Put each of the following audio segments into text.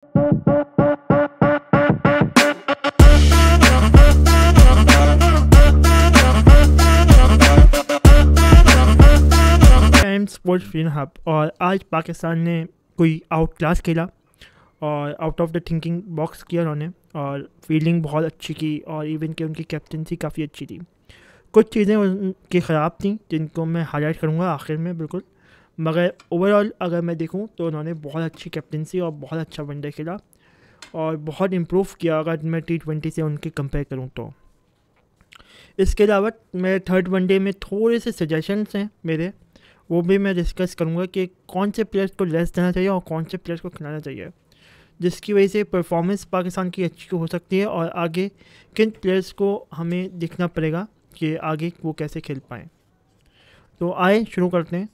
Sports फीन hub और आज पाकिस्तान ने कोई आउट क्लास खेला और out of the thinking box किया उन्होंने और फील्डिंग बहुत अच्छी की और इवन कि उनकी कैप्टनसी काफ़ी अच्छी थी। कुछ चीज़ें उनकी ख़राब थी जिनको मैं हाईलाइट करूँगा आखिर में बिल्कुल, मगर ओवरऑल अगर मैं देखूँ तो उन्होंने बहुत अच्छी कैप्टनसी और बहुत अच्छा वनडे खेला और बहुत इम्प्रूव किया अगर मैं T20 से उनके कंपेयर करूँ तो। इसके अलावा मेरे थर्ड वनडे में थोड़े से सजेशंस हैं मेरे, वो भी मैं डिस्कस करूँगा कि कौन से प्लेयर्स को रेस्ट देना चाहिए और कौन से प्लेयर्स को खिलाना चाहिए, जिसकी वजह से परफॉर्मेंस पाकिस्तान की अच्छी हो सकती है और आगे किन प्लेयर्स को हमें देखना पड़ेगा कि आगे वो कैसे खेल पाएँ। तो आए शुरू करते हैं।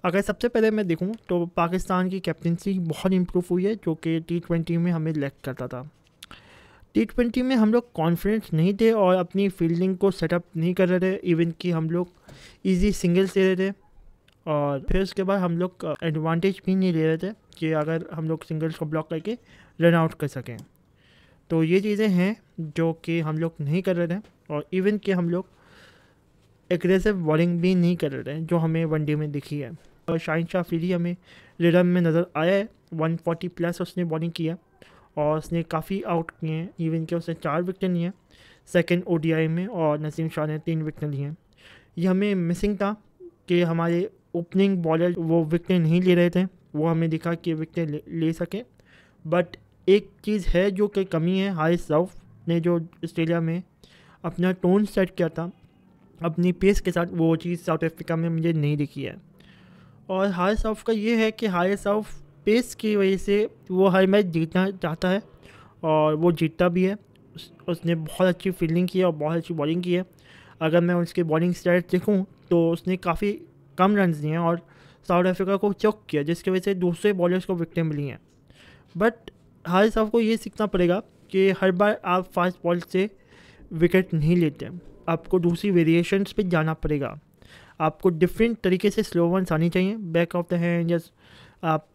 अगर सबसे पहले मैं देखूं तो पाकिस्तान की कैप्टनसी बहुत इम्प्रूव हुई है जो कि T20 में हमें लैक करता था। T20 में हम लोग कॉन्फिडेंस नहीं थे और अपनी फील्डिंग को सेटअप नहीं कर रहे थे, इवन कि हम लोग ईजी सिंगल्स ले रहे थे और फिर उसके बाद हम लोग एडवांटेज भी नहीं ले रहे थे कि अगर हम लोग सिंगल्स को ब्लॉक करके रन आउट कर सकें। तो ये चीज़ें हैं जो कि हम लोग नहीं कर रहे थे और इवन कि हम लोग एग्रेसिव बॉलिंग भी नहीं कर रहे थे जो हमें वनडे में दिखी है। और शाहिन शाह अफरीदी हमें रिदम में नज़र आया है, 140 प्लस उसने बॉलिंग किया और उसने काफ़ी आउट किए हैं, इवन कि उसने 4 विकेट लिए हैं सेकेंड ODI में और नसीम शाह ने 3 विकेट लिए हैं। ये हमें मिसिंग था कि हमारे ओपनिंग बॉलर वो विकेट नहीं ले रहे थे, वो हमें दिखा कि विकेट ले सके। बट एक चीज़ है जो कि कमी है, हारिस रऊफ ने जो ऑस्ट्रेलिया में अपना टोन सेट किया था अपनी पेस के साथ, वो चीज़ साउथ अफ्रीका में मुझे नहीं दिखी है। और हारिस रऊफ का ये है कि हारिस रऊफ पेस की वजह से वो हर मैच जीतना चाहता है और वो जीतता भी है। उसने बहुत अच्छी फील्डिंग की है और बहुत अच्छी बॉलिंग की है। अगर मैं उसके बॉलिंग स्टैट्स देखूं तो उसने काफ़ी कम रन दिए हैं और साउथ अफ्रीका को चौक किया, जिसकी वजह से दूसरे बॉलर्स को विकेटें मिली हैं। बट हारिस रऊफ को ये सीखना पड़ेगा कि हर बार आप फास्ट बॉल से विकेट नहीं लेते, आपको दूसरी वेरिएशंस पे जाना पड़ेगा। आपको डिफरेंट तरीके से स्लो वंस आनी चाहिए, बैक ऑफ द हैंड या आप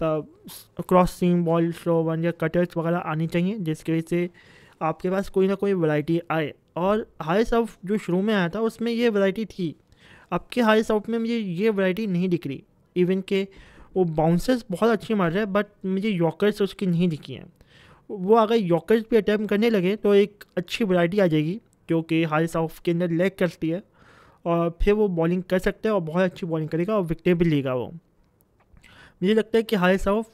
क्रॉस सीम बॉल स्लो वन या कटर्स वगैरह आनी चाहिए, जिसकी वजह से आपके पास कोई ना कोई वैरायटी आए। और हारिस रऊफ जो शुरू में आया था उसमें ये वैरायटी थी, आपके हारिस रऊफ में मुझे ये वैरायटी नहीं दिख रही। इवन के वो बाउंसर्स बहुत अच्छी मार रहे हैं बट मुझे यॉर्कर्स उसकी नहीं दिखी हैं। वो अगर यॉर्कर्स भी अटैम्प्ट करने लगे तो एक अच्छी वैरायटी आ जाएगी जो कि हारिस रऊफ के अंदर लैक करती है और फिर वो बॉलिंग कर सकते हैं और बहुत अच्छी बॉलिंग करेगा और विकेट भी लेगा वो। मुझे लगता है कि हारिस रऊफ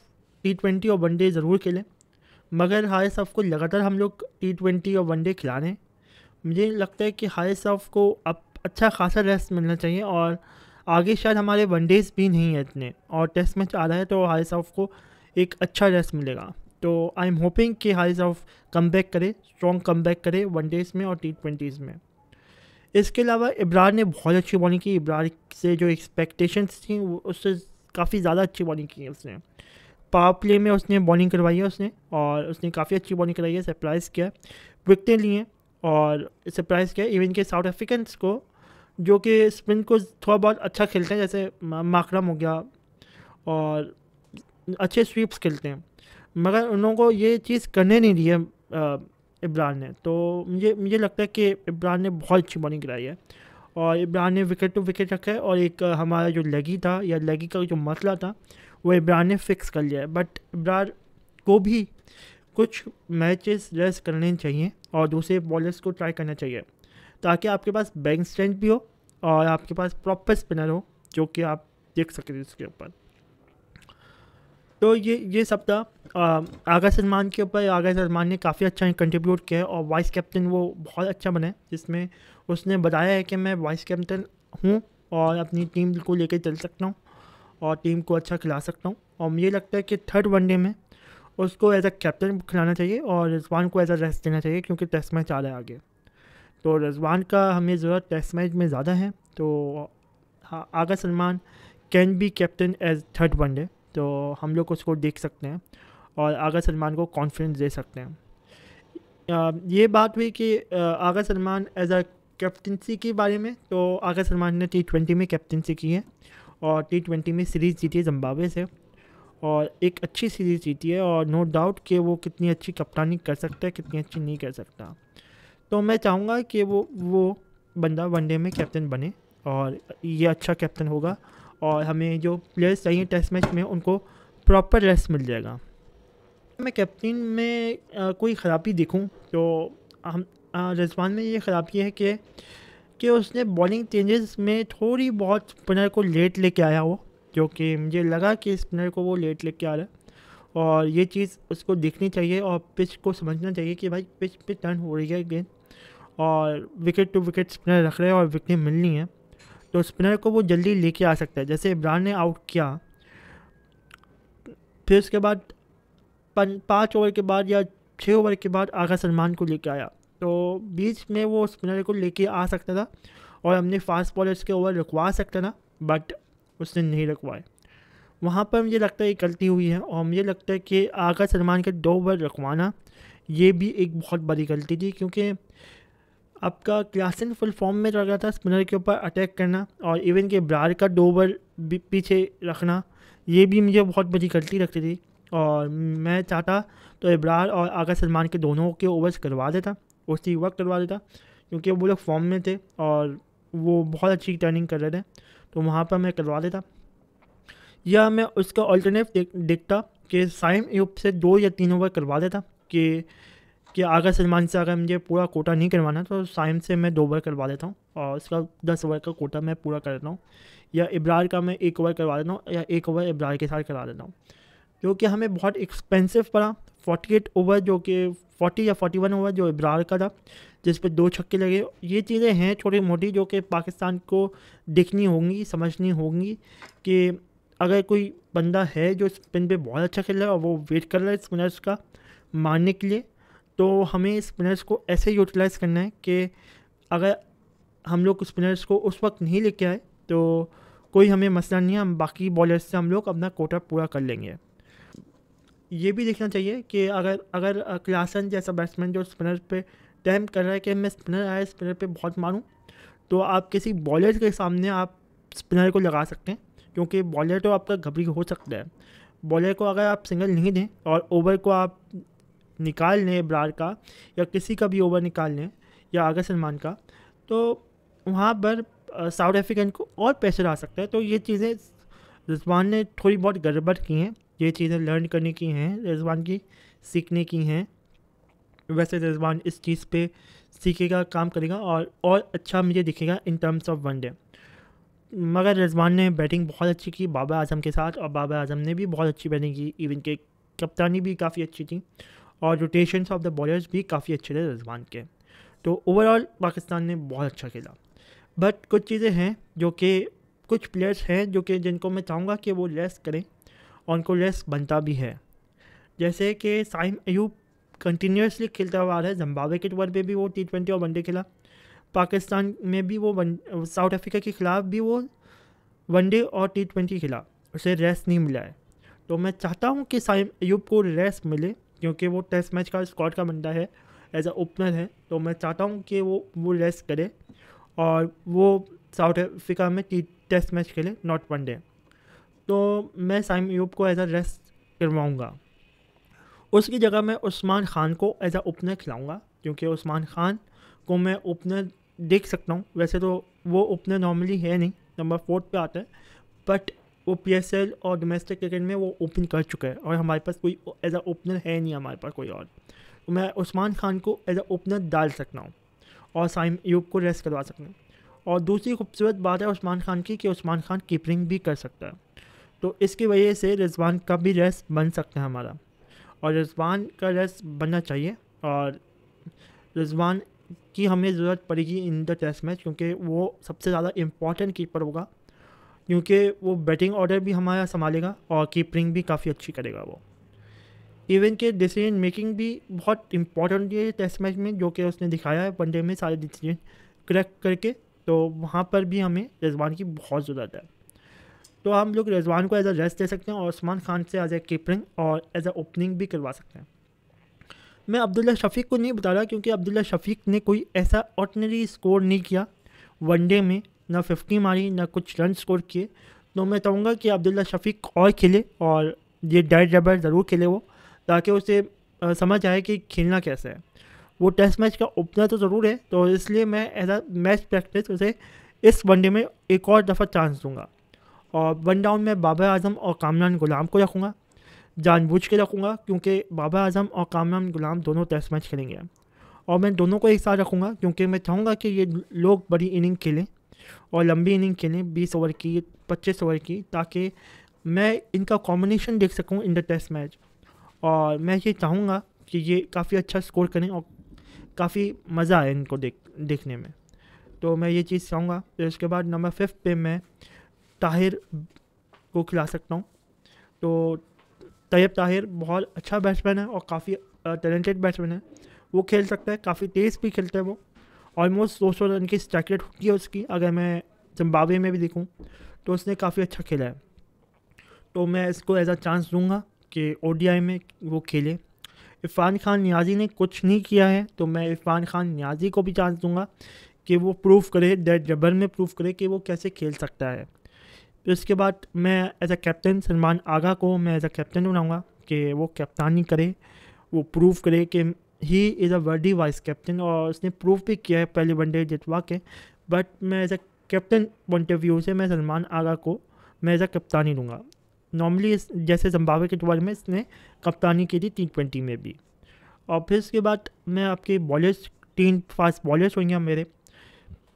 T20 और वनडे ज़रूर खेलें, मगर हारिस रऊफ को लगातार हम लोग T20 और वनडे खिला रहे हैं। मुझे लगता है कि हारिस रऊफ को अब अच्छा खासा रेस्ट मिलना चाहिए और आगे शायद हमारे वनडेज़ भी नहीं है इतने और टेस्ट मैच आ रहा है तो हारिस रऊफ को एक अच्छा रेस्ट मिलेगा। तो आई एम होपिंग कि हारिस रऊफ कम बैक करे, स्ट्रॉन्ग कम बैक करे वनडेज़ में और T20s में। इसके अलावा इब्रार ने बहुत अच्छी बॉलिंग की। इब्रार से जो एक्सपेक्टेशंस थी उससे काफ़ी ज़्यादा अच्छी बॉलिंग की है उसने। पावर प्ले में उसने बॉलिंग करवाई है उसने और उसने काफ़ी अच्छी बॉलिंग कराई है, सरप्राइज़ किया, विकेटें लिए और सरप्राइज़ किया इवन के साउथ अफ्रीकन्स को जो कि स्पिन को थोड़ा बहुत अच्छा खेलते हैं, जैसे माकरम हो गया और अच्छे स्वीप्स खेलते हैं, मगर उन लोगों को ये चीज़ करने नहीं दी है इब्रार ने। तो मुझे लगता है कि इब्रार ने बहुत अच्छी बॉलिंग कराई है और इब्रार ने विकेट टू विकेट रखा है और एक हमारा जो लेगी था या लेगी का जो मसला था वो इब्रार ने फिक्स कर लिया है। बट इब्रार को भी कुछ मैचेस रेस्ट करने चाहिए और दूसरे बॉलर्स को ट्राई करना चाहिए ताकि आपके पास बैटिंग स्ट्रेंथ भी हो और आपके पास प्रॉपर स्पिनर हो जो कि आप देख सकें इसके ऊपर। तो ये सब था आगा सलमान के ऊपर। आगा सलमान ने काफ़ी अच्छा कंट्रीब्यूट किया है और वाइस कैप्टन वो बहुत अच्छा बना है, जिसमें उसने बताया है कि मैं वाइस कैप्टन हूँ और अपनी टीम को लेकर चल सकता हूँ और टीम को अच्छा खिला सकता हूँ। और मुझे लगता है कि थर्ड वनडे में उसको एज अ कैप्टन खिलाना चाहिए और रिजवान को एज अ रेस्ट देना चाहिए क्योंकि टेस्ट मैच आ रहा है आगे। तो रिजवान का हमें ज़रूरत टेस्ट मैच में ज़्यादा है। तो हाँ, Agha Salman can be captain as third one day, तो हम लोग उसको देख सकते हैं और आगा सलमान को कॉन्फिडेंस दे सकते हैं। ये बात हुई कि आगा सलमान एज अ कैप्टनसी के बारे में। तो आगा सलमान ने T20 में कैप्टनसी की है और T20 में सीरीज़ जीती है जिम्बाब्वे से और एक अच्छी सीरीज़ जीती है, और नो डाउट कि वो कितनी अच्छी कप्तानी कर सकता है, कितनी अच्छी नहीं कर सकता। तो मैं चाहूँगा कि वो बंदा वनडे में कैप्टन बने, और ये अच्छा कैप्टन होगा, और हमें जो प्लेयर्स चाहिए टेस्ट मैच में उनको प्रॉपर रेस्ट मिल जाएगा। मैं कैप्टन में कोई ख़राबी देखूं तो हम रिजवान में ये ख़राबी है कि उसने बॉलिंग चेंजेस में थोड़ी बहुत स्पिनर को लेट लेके आया हो, जो कि मुझे लगा कि स्पिनर को वो लेट लेके आ रहा है, और ये चीज़ उसको देखनी चाहिए और पिच को समझना चाहिए कि भाई पिच पे टर्न हो रही है गेंद, और विकेट टू विकेट स्पिनर रख रहे हैं और विकेट मिलनी है, तो स्पिनर को वो जल्दी लेके आ सकता है। जैसे इमरान ने आउट किया, फिर उसके बाद 5 ओवर के बाद या 6 ओवर के बाद आगा सलमान को लेके आया, तो बीच में वो स्पिनर को लेके आ सकता था और हमने फास्ट बॉलर्स के ओवर रुकवा सकता था, बट उसने नहीं रुकवाए। वहाँ पर मुझे लगता है एक गलती हुई है, और मुझे लगता है कि आगा सलमान के 2 ओवर रुकवाना ये भी एक बहुत बड़ी गलती थी, क्योंकि आपका क्लासन फुल फॉर्म में लग रहा था स्पिनर के ऊपर अटैक करना, और इवन के ब्रार का 2 ओवर पीछे रखना, ये भी मुझे बहुत बड़ी गलती लगती थी। और मैं चाहता तो इब्रार और आगा सलमान के दोनों के ओवर्स करवा देता, उसी वक्त करवा देता, क्योंकि वो लोग फॉर्म में थे और वो बहुत अच्छी टर्निंग कर रहे थे, तो वहाँ पर मैं करवा देता। या मैं उसका अल्टरनेटिव देखता कि साइम अयूब से 2 या 3 ओवर करवा देता, कि आगा सलमान से अगर मुझे पूरा कोटा नहीं करवाना तो साइम से मैं 2 ओवर करवा देता हूँ, और उसका 10 ओवर का कोटा मैं पूरा कर देता हूँ, या इब्रार का मैं 1 ओवर करवा देता हूँ, या 1 ओवर इब्रार के साथ करा देता हूँ, क्योंकि हमें बहुत एक्सपेंसिव पड़ा 48 ओवर, जो कि 40 या 41 ओवर जो इब्रार का था, जिस पर 2 छक्के लगे। ये चीज़ें हैं छोटी मोटी जो कि पाकिस्तान को देखनी होंगी, समझनी होंगी, कि अगर कोई बंदा है जो स्पिन पे बहुत अच्छा खेल रहा है और वो वेट कर रहा है स्पिनर्स का मारने के लिए, तो हमें स्पिनर्स को ऐसे यूटिलाइज़ करना है कि अगर हम लोग स्पिनर्स को उस वक्त नहीं लेके आए तो कोई हमें मसला नहीं है, हम बाकी बॉलर्स से हम लोग अपना कोटा पूरा कर लेंगे। ये भी देखना चाहिए कि अगर क्लासन जैसा बैट्समैन जो स्पिनर पे टैम कर रहा है कि मैं स्पिनर आया स्पिनर पे बहुत मारूं, तो आप किसी बॉलर के सामने आप स्पिनर को लगा सकते हैं, क्योंकि बॉलर तो आपका घबरी हो सकता है। बॉलर को अगर आप सिंगल नहीं दें और ओवर को आप निकाल लें ब्रार का, या किसी का भी ओवर निकाल लें, या आगा सलमान का, तो वहाँ पर साउथ अफ्रीकन को और प्रेशर आ सकता है। तो ये चीज़ें रिजवान ने थोड़ी बहुत गड़बड़ की हैं, ये चीज़ें लर्न करने की हैं रिजवान की, सीखने की हैं। वैसे रिजवान इस चीज़ पे सीखेगा, काम करेगा, और अच्छा मुझे दिखेगा इन टर्म्स ऑफ वनडे। मगर रिजवान ने बैटिंग बहुत अच्छी की बाबर आजम के साथ, और बाबर आजम ने भी बहुत अच्छी बैटिंग की, इवन के कप्तानी भी काफ़ी अच्छी थी, और रोटेशंस ऑफ द बॉलर्स भी काफ़ी अच्छे थे रिजवान के। तो ओवरऑल पाकिस्तान ने बहुत अच्छा खेला, बट कुछ चीज़ें हैं जो कि कुछ प्लेयर्स हैं जो कि जिनको मैं चाहूँगा कि वो रेस्ट करें, और उनको रेस्ट बनता भी है। जैसे कि साइम अयूब कंटिन्यूसली खेलता हुआ आ रहा है, जिम्बाब्वे के टूर पे भी वो T20 और वनडे खेला, पाकिस्तान में भी वो साउथ अफ्रीका के ख़िलाफ़ भी वो वनडे और T20 खेला, उसे रेस्ट नहीं मिला है। तो मैं चाहता हूँ कि साइम अयूब को रेस्ट मिले, क्योंकि वो टेस्ट मैच का स्क्वाड का बंदा है, एज अ ओपनर है, तो मैं चाहता हूँ कि वो रेस्ट करे और वो साउथ अफ्रीका में टेस्ट मैच खेले, नॉट वनडे। तो मैं साइम अयूब को एज अ रेस्ट करवाऊँगा, उसकी जगह मैं उस्मान खान को एज अ ओपनर खिलाऊँगा, क्योंकि उस्मान खान को मैं ओपनर देख सकता हूँ। वैसे तो वो ओपनर नॉर्मली है नहीं, नंबर 4 पे आता है, बट वो PSL और डोमेस्टिक क्रिकेट में वो ओपन कर चुका है, और हमारे पास कोई एज अ ओपनर है नहीं, हमारे पास कोई और। तो मैं उस्मान खान को एज अ ओपनर डाल सकता हूँ और साइम अयूब को रेस्ट करवा सकता हूँ। और दूसरी खूबसूरत बात है उस्मान खान की कि उस्मान खान कीपरिंग भी कर सकता है, तो इसकी वजह से रिजवान का भी रेस्ट बन सकता है हमारा, और रिजवान का रेस्ट बनना चाहिए। और रिजवान की हमें ज़रूरत पड़ेगी इन द टेस्ट मैच, क्योंकि वो सबसे ज़्यादा इम्पॉर्टेंट कीपर होगा, क्योंकि वो बैटिंग ऑर्डर भी हमारा संभालेगा और कीपरिंग भी काफ़ी अच्छी करेगा वो। इवन के डिसीजन मेकिंग भी बहुत इंपॉर्टेंट है टेस्ट मैच में, जो कि उसने दिखाया है वनडे में सारे डिसीजन करेक्ट करके, तो वहाँ पर भी हमें रिजवान की बहुत ज़रूरत है। तो हम लोग रिजवान को एज अ रेस्ट दे सकते हैं, और उस्मान खान से एज ए कीपरिंग और एज अ ओपनिंग भी करवा सकते हैं। मैं अब्दुल्ला शफीक को नहीं बता रहा, क्योंकि अब्दुल्ला शफीक ने कोई ऐसा ऑर्डिनरी स्कोर नहीं किया वनडे में, ना 50 मारी ना कुछ रन स्कोर किए। तो मैं चाहूँगा कि अब्दुल्ला शफीक और खेले और ये डेड रबर ज़रूर खेले वो, ताकि उसे समझ आए कि खेलना कैसे है। वो टेस्ट मैच का ओपनर तो ज़रूर है, तो इसलिए मैं एज अ मैच प्रैक्टिस उसे इस वनडे में एक और दफ़ा चांस दूंगा। और वन डाउन में बाबर आजम और कामरान गुलाम को रखूँगा, जानबूझ के रखूँगा, क्योंकि बाबर आजम और कामरान गुलाम दोनों टेस्ट मैच खेलेंगे। और मैं दोनों को एक साथ रखूँगा क्योंकि मैं चाहूँगा कि ये लोग बड़ी इनिंग खेलें और लंबी इनिंग खेलें, 20 ओवर की, 25 ओवर की, ताकि मैं इनका कॉम्बिनेशन देख सकूँ इन द टेस्ट मैच। और मैं ये चाहूँगा कि ये काफ़ी अच्छा स्कोर करें और काफ़ी मज़ा आए इनको देखने में। तो मैं ये चीज़ चाहूँगा। तो इसके बाद नंबर 5 पे मैं ताहिर को खिला सकता हूँ। तो तैयब ताहिर बहुत अच्छा बैट्समैन है और काफ़ी टैलेंटेड बैट्समैन है। वो खेल सकता है, काफ़ी तेज़ भी खेलता है वो। ऑलमोस्ट 200 रन की स्ट्राइक रेट होती है उसकी। अगर मैं जिम्बाब्वे में भी देखूँ तो उसने काफ़ी अच्छा खेला है। तो मैं इसको एज अ चांस दूंगा कि ओडीआई में वो खेले। इरफान खान नियाज़ी ने कुछ नहीं किया है, तो मैं इरफान खान नियाज़ी को भी चांस दूंगा कि वो प्रूव करे, डेड रबर में प्रूव करे कि वो कैसे खेल सकता है। तो इसके बाद मैं एज अ कैप्टन सलमान आगा को मैं एज अ कैप्टन बनाऊँगा कि वो कप्तानी करे, वो प्रूव करे कि ही इज़ अ वर्दी वाइस कैप्टन। और उसने प्रूव भी किया है पहले वनडे जितवा के। बट मैं as a captain point of view से मैं सलमान आगा को मैं एज अ कप्तानी दूँगा। नॉर्मली जैसे जिम्बाब्वे के टूर में इसने कप्तानी की थी T20 में भी। और फिर इसके बाद मैं आपके बॉलर्स, 3 फास्ट बॉलर्स होंगे मेरे,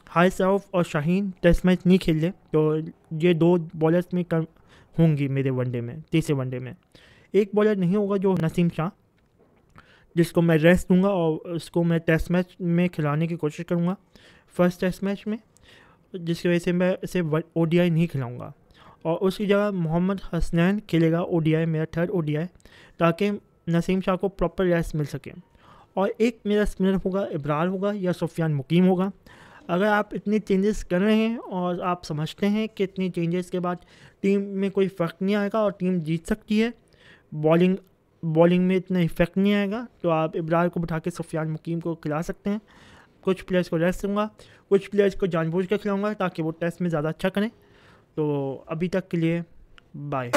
हारिस रऊफ और शाहीन टेस्ट मैच नहीं खेल रहे, तो ये 2 बॉलर्स में होंगी मेरे वनडे में, तीसरे वनडे में। एक बॉलर नहीं होगा जो नसीम शाह, जिसको मैं रेस्ट दूंगा और उसको मैं टेस्ट मैच में खिलाने की कोशिश करूँगा फर्स्ट टेस्ट मैच में, जिसकी वजह से मैं इसे ODI नहीं खिलाऊँगा। और उसकी जगह मोहम्मद हसनैन खेलेगा ODI, मेरा 3rd ODI, ताकि नसीम शाह को प्रॉपर रेस्ट मिल सके। और एक मेरा स्पिनर होगा, इब्रार होगा या सुफियान मुकीम होगा। अगर आप इतने चेंजेस कर रहे हैं और आप समझते हैं कि इतने चेंजेस के बाद टीम में कोई फ़र्क नहीं आएगा और टीम जीत सकती है, बॉलिंग में इतना इफेक्ट नहीं आएगा, तो आप इब्रार को बिठा के सुफियान मुकीम को खिला सकते हैं। कुछ प्लेयर्स को रेस्ट दूँगा, कुछ प्लेयर्स को जानबूझ कर खिलाऊँगा ताकि वो टेस्ट में ज़्यादा अच्छा करें। तो अभी तक के लिए बाय।